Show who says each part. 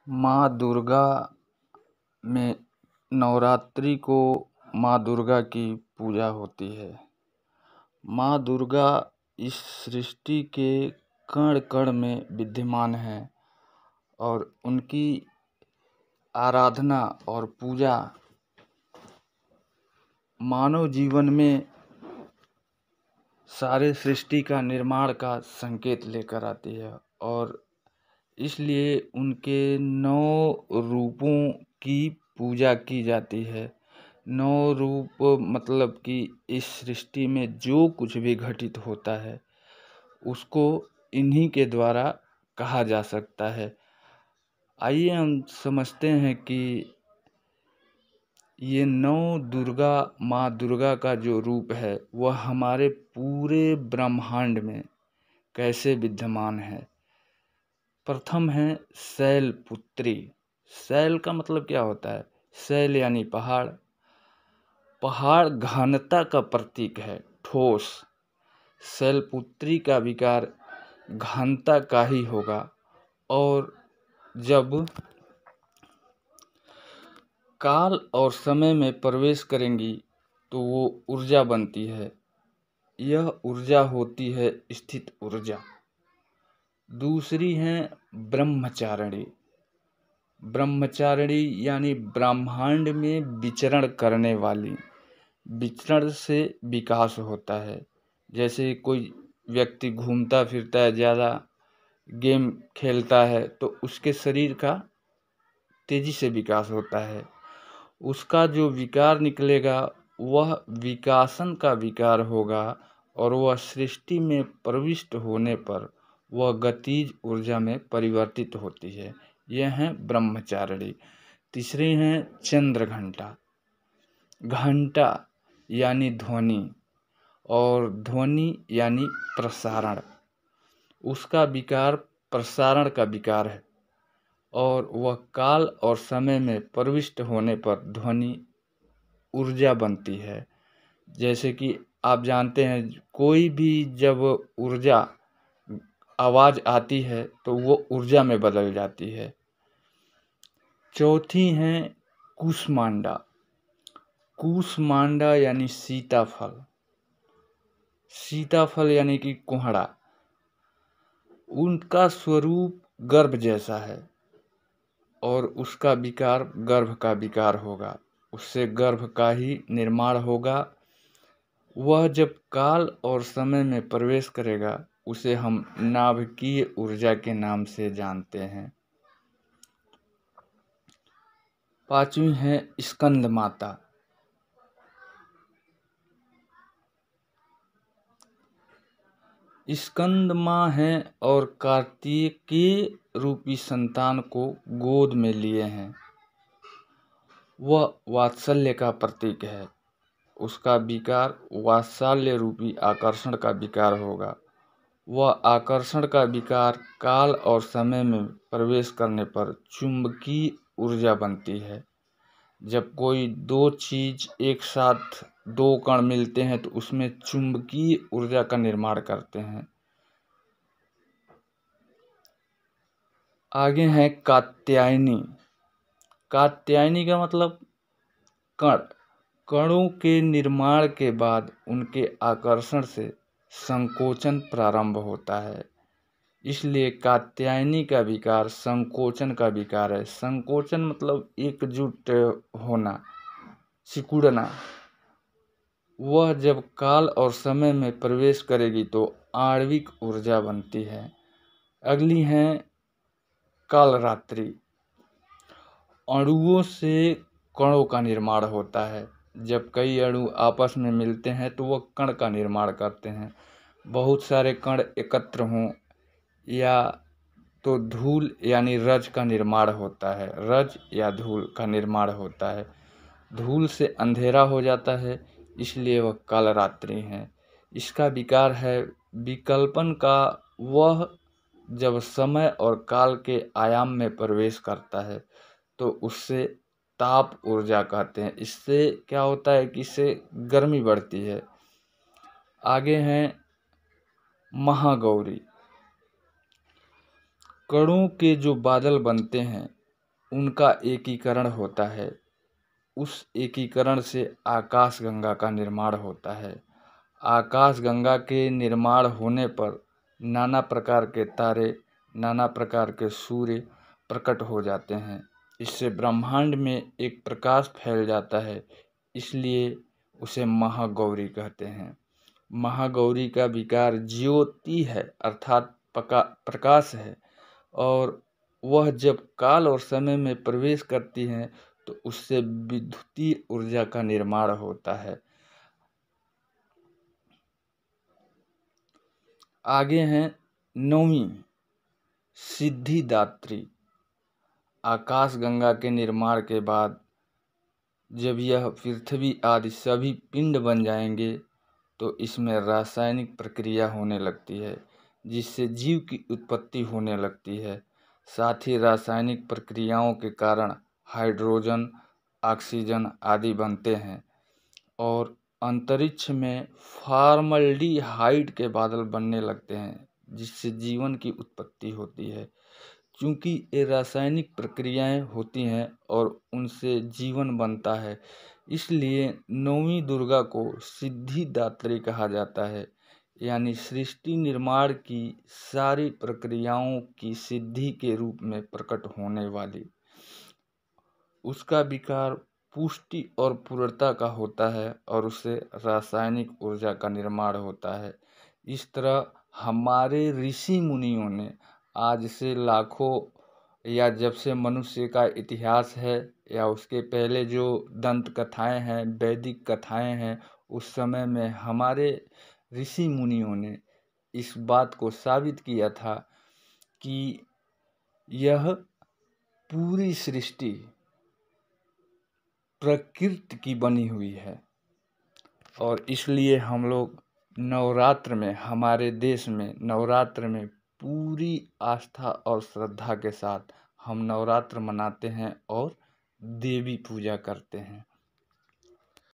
Speaker 1: माँ दुर्गा में नवरात्रि को माँ दुर्गा की पूजा होती है। माँ दुर्गा इस सृष्टि के कण कण में विद्यमान है और उनकी आराधना और पूजा मानव जीवन में सारे सृष्टि का निर्माण का संकेत लेकर आती है और इसलिए उनके 9 रूपों की पूजा की जाती है। 9 रूप मतलब कि इस सृष्टि में जो कुछ भी घटित होता है उसको इन्हीं के द्वारा कहा जा सकता है। आइए हम समझते हैं कि ये 9 दुर्गा माँ दुर्गा का जो रूप है वह हमारे पूरे ब्रह्मांड में कैसे विद्यमान है। प्रथम है शैलपुत्री। शैल का मतलब क्या होता है? शैल यानी पहाड़। पहाड़ घनता का प्रतीक है, ठोस। शैलपुत्री का विकार घनता का ही होगा और जब काल और समय में प्रवेश करेंगी तो वो ऊर्जा बनती है। यह ऊर्जा होती है स्थित ऊर्जा। दूसरी है ब्रह्मचारिणी। ब्रह्मचारिणी यानी ब्रह्मांड में विचरण करने वाली। विचरण से विकास होता है। जैसे कोई व्यक्ति घूमता फिरता है, ज़्यादा गेम खेलता है तो उसके शरीर का तेजी से विकास होता है। उसका जो विकार निकलेगा वह विकासन का विकार होगा और वह सृष्टि में प्रविष्ट होने पर वह गतिज ऊर्जा में परिवर्तित होती है। यह है ब्रह्मचारिणी। तीसरी है चंद्र घंटा। घंटा यानी ध्वनि और ध्वनि यानी प्रसारण। उसका विकार प्रसारण का विकार है और वह काल और समय में प्रविष्ट होने पर ध्वनि ऊर्जा बनती है। जैसे कि आप जानते हैं कोई भी जब ऊर्जा आवाज़ आती है तो वो ऊर्जा में बदल जाती है। चौथी है कूष्मांडा। कूष्मांडा यानी सीताफल। सीताफल यानी कि कोहड़ा। उनका स्वरूप गर्भ जैसा है और उसका विकार गर्भ का विकार होगा। उससे गर्भ का ही निर्माण होगा। वह जब काल और समय में प्रवेश करेगा उसे हम नाभिकीय ऊर्जा के नाम से जानते हैं। पांचवी है स्कंद माता। स्कंद माँ है और कार्तिकेय रूपी संतान को गोद में लिए हैं। वह वात्सल्य का प्रतीक है। उसका विकार वात्सल्य रूपी आकर्षण का विकार होगा। वह आकर्षण का विकार काल और समय में प्रवेश करने पर चुंबकीय ऊर्जा बनती है। जब कोई दो चीज एक साथ दो कण मिलते हैं तो उसमें चुंबकीय ऊर्जा का निर्माण करते हैं। आगे है कात्यायनी। कात्यायनी का मतलब कण। कणों के निर्माण के बाद उनके आकर्षण से संकोचन प्रारंभ होता है। इसलिए कात्यायनी का विकार संकोचन का विकार है। संकोचन मतलब एकजुट होना, सिकुड़ना। वह जब काल और समय में प्रवेश करेगी तो आणविक ऊर्जा बनती है। अगली है कालरात्रि। अणुओं से कणों का निर्माण होता है। जब कई अणु आपस में मिलते हैं तो वह कण का निर्माण करते हैं। बहुत सारे कण एकत्र हों या तो धूल यानी रज का निर्माण होता है। रज या धूल का निर्माण होता है। धूल से अंधेरा हो जाता है इसलिए वह कालरात्रि है। इसका विकार है विकल्पन का। वह जब समय और काल के आयाम में प्रवेश करता है तो उससे ताप ऊर्जा कहते हैं। इससे क्या होता है कि इससे गर्मी बढ़ती है। आगे हैं महागौरी। कणों के जो बादल बनते हैं उनका एकीकरण होता है। उस एकीकरण से आकाशगंगा का निर्माण होता है। आकाशगंगा के निर्माण होने पर नाना प्रकार के तारे, नाना प्रकार के सूर्य प्रकट हो जाते हैं। इससे ब्रह्मांड में एक प्रकाश फैल जाता है, इसलिए उसे महागौरी कहते हैं। महागौरी का विकार ज्योति है, अर्थात प्रकाश है, और वह जब काल और समय में प्रवेश करती हैं तो उससे विद्युतीय ऊर्जा का निर्माण होता है। आगे हैं नौवीं, सिद्धिदात्री। आकाशगंगा के निर्माण के बाद जब यह पृथ्वी आदि सभी पिंड बन जाएंगे तो इसमें रासायनिक प्रक्रिया होने लगती है, जिससे जीव की उत्पत्ति होने लगती है। साथ ही रासायनिक प्रक्रियाओं के कारण हाइड्रोजन, ऑक्सीजन आदि बनते हैं और अंतरिक्ष में फॉर्मल्डिहाइड के बादल बनने लगते हैं, जिससे जीवन की उत्पत्ति होती है। क्योंकि ये रासायनिक प्रक्रियाएं होती हैं और उनसे जीवन बनता है, इसलिए नौवीं दुर्गा को सिद्धिदात्री कहा जाता है। यानी सृष्टि निर्माण की सारी प्रक्रियाओं की सिद्धि के रूप में प्रकट होने वाली। उसका विकार पुष्टि और पूर्णता का होता है और उससे रासायनिक ऊर्जा का निर्माण होता है। इस तरह हमारे ऋषि मुनियों ने आज से लाखों या जब से मनुष्य का इतिहास है या उसके पहले जो दंत कथाएं हैं, वैदिक कथाएं हैं, उस समय में हमारे ऋषि मुनियों ने इस बात को साबित किया था कि यह पूरी सृष्टि प्रकृति की बनी हुई है। और इसलिए हम लोग नवरात्र में, हमारे देश में नवरात्र में पूरी आस्था और श्रद्धा के साथ हम नवरात्र मनाते हैं और देवी पूजा करते हैं।